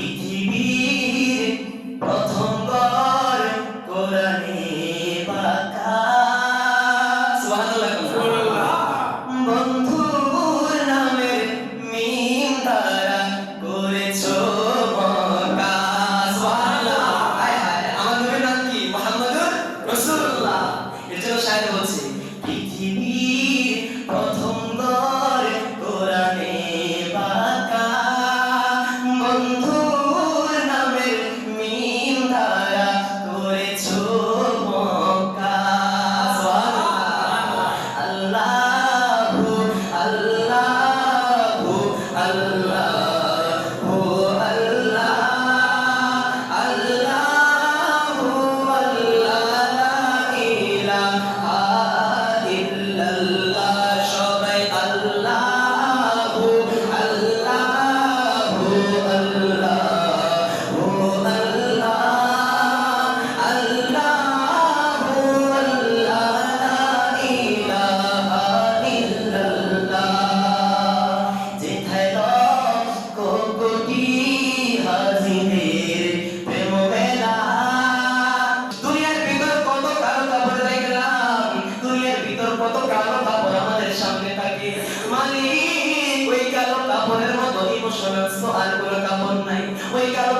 পৃথিবীর প্রথম ঘর কোরআনে পাকা। সুবহানাল্লাহ। বন্ধুর নামের মিম দ্বারা করেছো মক্কা। সুবহানাল্লাহ। হায় হায়, আমার নবীর নাম কি? মুহাম্মদুর রাসূলুল্লাহ। এর জন্য শায়ের বলছে পৃথিবীর প্রথম ঘর কোরআনে পাকা। বন্ধুর নামের মিম দ্বারা করেছো মক্কা। সুবহানাল্লাহ। আল্লাহু আল্লাহু আল্লাহু আল্লাহ আল্লাহু আল্লাহ লা ইলাহা ইল্লাল্লাহ। সবাই আল্লাহু আল্লাহু আল্লাহু আল্লাহ আল্লাহু আল্লাহ লা ইলাহা ইল্লাল্লাহ। যেথায় লক্ষ কোটি হাজিদের প্রেম মেলা। দুনিয়ার ভিতর কত কালো কাপড় দেখলাম, দুনিয়ার ভিতর কত কালো কাপড় আমাদের সামনে থাকে। মালিক, ওই কালো কাপড়ের মতো ইমোশনাল তো আর কোনো কাপড় নাই। ওই কালো